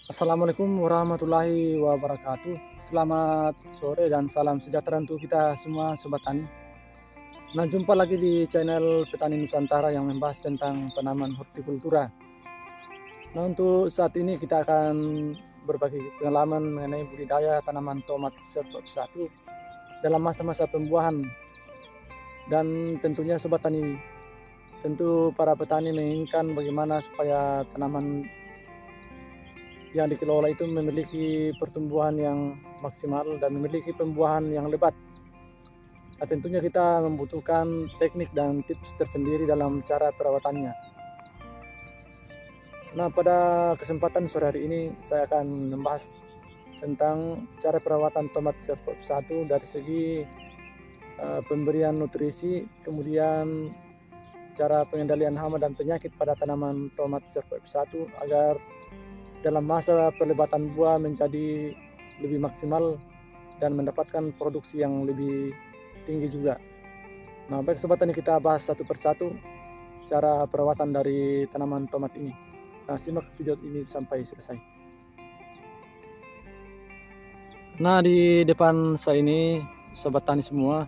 Assalamualaikum warahmatullahi wabarakatuh. Selamat sore dan salam sejahtera untuk kita semua Sobat Tani. Nah, jumpa lagi di channel Petani Nusantara yang membahas tentang tanaman hortikultura. Nah, untuk saat ini kita akan berbagi pengalaman mengenai budidaya tanaman tomat Serpop 1 dalam masa-masa pembuahan. Dan tentunya Sobat Tani, tentu para petani menginginkan bagaimana supaya tanaman yang dikelola itu memiliki pertumbuhan yang maksimal dan memiliki pembuahan yang lebat. Nah, tentunya kita membutuhkan teknik dan tips tersendiri dalam cara perawatannya. Nah, pada kesempatan sore hari ini saya akan membahas tentang cara perawatan tomat Serpop 1 dari segi pemberian nutrisi, kemudian cara pengendalian hama dan penyakit pada tanaman tomat Serpop 1 agar dalam masa pelebatan buah menjadi lebih maksimal dan mendapatkan produksi yang lebih tinggi juga. Nah, baik Sobat Tani, kita bahas satu persatu cara perawatan dari tanaman tomat ini. Nah, simak video ini sampai selesai. Nah, di depan saya ini Sobat Tani semua,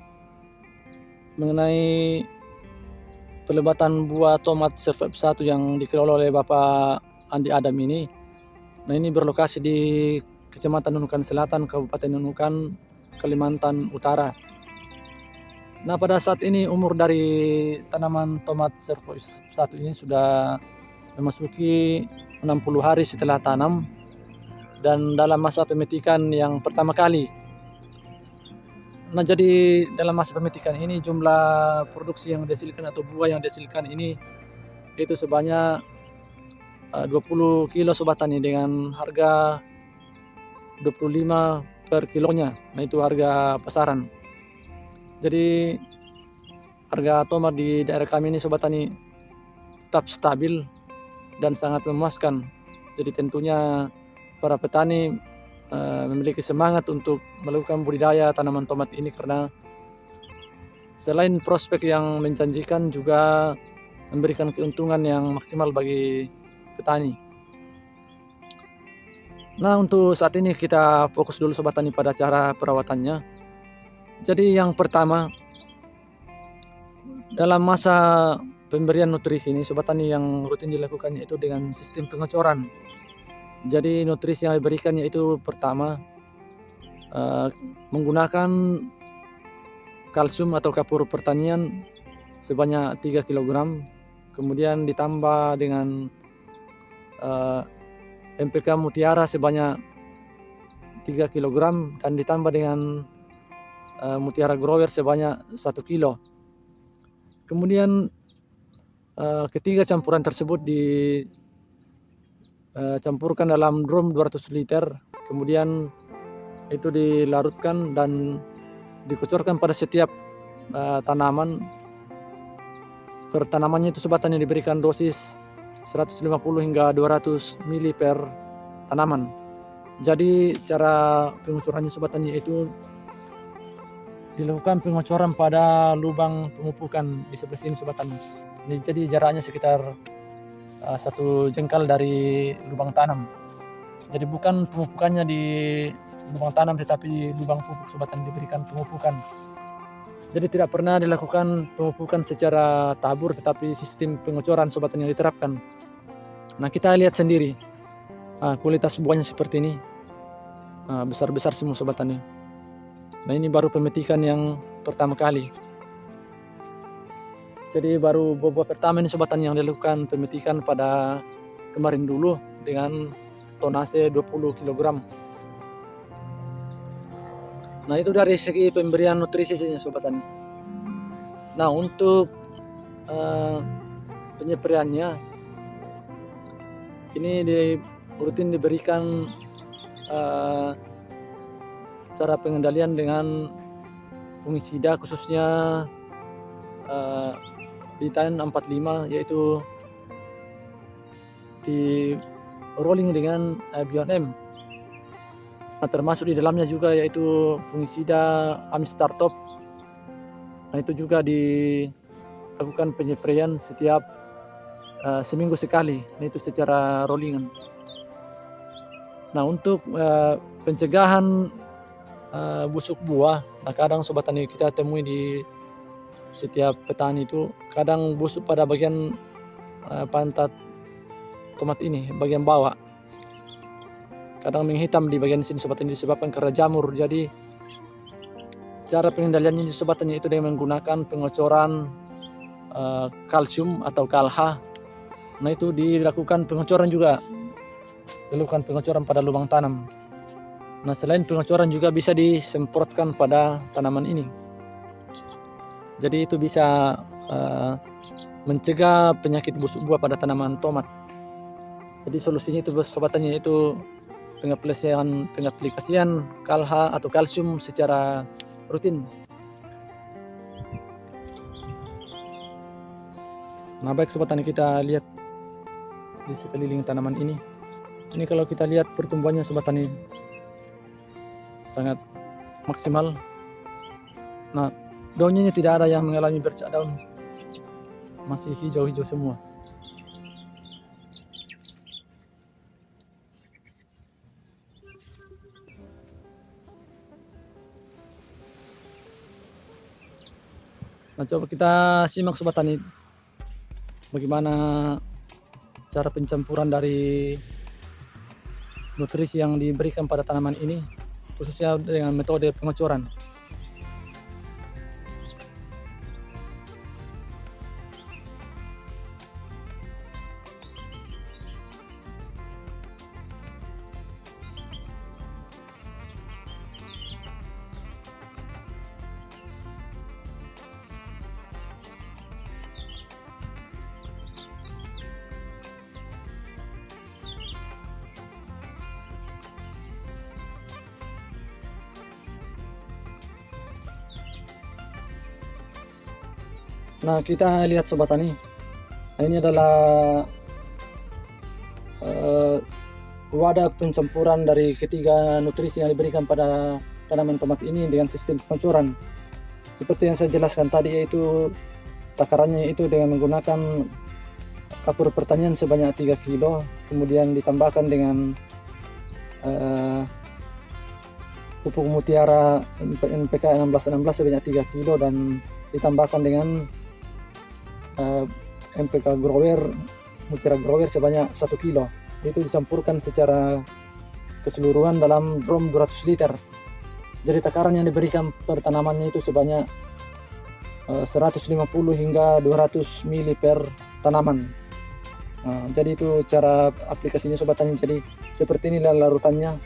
mengenai pelebatan buah tomat Serpop 1 yang dikelola oleh Bapak Andi Adam ini. Nah, ini berlokasi di Kecamatan Nunukan Selatan, Kabupaten Nunukan, Kalimantan Utara. Nah, pada saat ini umur dari tanaman tomat Serpop 1 ini sudah memasuki 60 hari setelah tanam dan dalam masa pemetikan yang pertama kali. Nah, jadi dalam masa pemetikan ini jumlah produksi yang dihasilkan atau buah yang dihasilkan ini itu sebanyak 20 kilo Sobat Tani dengan harga 25 per kilonya. Nah, itu harga pasaran. Jadi harga tomat di daerah kami ini Sobat Tani tetap stabil dan sangat memuaskan. Jadi tentunya para petani memiliki semangat untuk melakukan budidaya tanaman tomat ini karena selain prospek yang menjanjikan juga memberikan keuntungan yang maksimal bagi petani. Nah, untuk saat ini kita fokus dulu Sobat Tani pada cara perawatannya. Jadi yang pertama, dalam masa pemberian nutrisi ini Sobat Tani yang rutin dilakukannya itu dengan sistem pengocoran. Jadi nutrisi yang diberikan yaitu pertama menggunakan kalsium atau kapur pertanian sebanyak 3 kg, kemudian ditambah dengan NPK Mutiara sebanyak 3 kg dan ditambah dengan Mutiara Grower sebanyak 1 kilo. Kemudian ketiga campuran tersebut dicampurkan dalam drum 200 liter, kemudian itu dilarutkan dan dikocorkan pada setiap tanaman. Per tanamannya itu Sobat Tani diberikan dosis 150 hingga 200 ml per tanaman. Jadi cara pengucurannya Sobat Tani itu dilakukan pengocoran pada lubang pemupukan di sebelah sini Sobat Tani. Jadi jaraknya sekitar 1 jengkal dari lubang tanam. Jadi bukan pemupukannya di lubang tanam, tetapi lubang pupuk Sobat Tani diberikan pemupukan. Jadi tidak pernah dilakukan pemupukan secara tabur, tetapi sistem pengocoran Sobat Tani yang diterapkan. Nah, kita lihat sendiri kualitas buahnya seperti ini, besar-besar semua Sobat Tani. Nah, ini baru pemetikan yang pertama kali. Jadi baru buah pertama ini Sobat Tani yang dilakukan pemetikan pada kemarin dulu dengan tonase 20 kg. Nah, itu dari segi pemberian nutrisinya Sobat Tani. Nah, untuk penyeperiannya ini rutin diberikan cara pengendalian dengan fungisida, khususnya Ditain 45, yaitu di rolling dengan Bion M. Nah, termasuk di dalamnya juga yaitu fungisida Amistar Top. Nah, itu juga dilakukan penyeperian setiap seminggu sekali. Nah, itu secara rollingan. Nah, untuk pencegahan busuk buah, nah kadang Sobat Tani kita temui di setiap petani itu kadang busuk pada bagian pantat tomat ini, bagian bawah. Kadang menghitam di bagian sini Sobat Tani disebabkan karena jamur. Jadi cara pengendaliannya Sobat Tani itu dengan menggunakan pengocoran kalsium atau kalha. Nah, itu dilakukan pengocoran juga, dilakukan pengocoran pada lubang tanam. Nah, selain pengocoran juga bisa disemprotkan pada tanaman ini. Jadi itu bisa mencegah penyakit busuk buah pada tanaman tomat. Jadi solusinya itu Sobat Tani itu pengaplikasian kalha atau kalsium secara rutin. Nah, baik Sobat Tani, kita lihat di sekeliling tanaman ini. Ini kalau kita lihat pertumbuhannya Sobat Tani sangat maksimal. Nah, daunnya tidak ada yang mengalami bercak daun, masih hijau-hijau semua. Nah, coba kita simak Sobat Tani bagaimana cara pencampuran dari nutrisi yang diberikan pada tanaman ini, khususnya dengan metode pengocoran. Nah, kita lihat Sobat Tani. Nah, ini adalah wadah pencampuran dari ketiga nutrisi yang diberikan pada tanaman tomat ini dengan sistem pengocoran. Seperti yang saya jelaskan tadi, yaitu takarannya itu dengan menggunakan kapur pertanian sebanyak 3 kilo, kemudian ditambahkan dengan pupuk mutiara NPK 1616 sebanyak 3 kilo dan ditambahkan dengan NPK grower, mutiara grower sebanyak 1 kilo. Itu dicampurkan secara keseluruhan dalam drum 200 liter. Jadi takaran yang diberikan per tanamannya itu sebanyak 150 hingga 200 ml per tanaman. Jadi itu cara aplikasinya Sobat Tani. Jadi seperti inilah larutannya.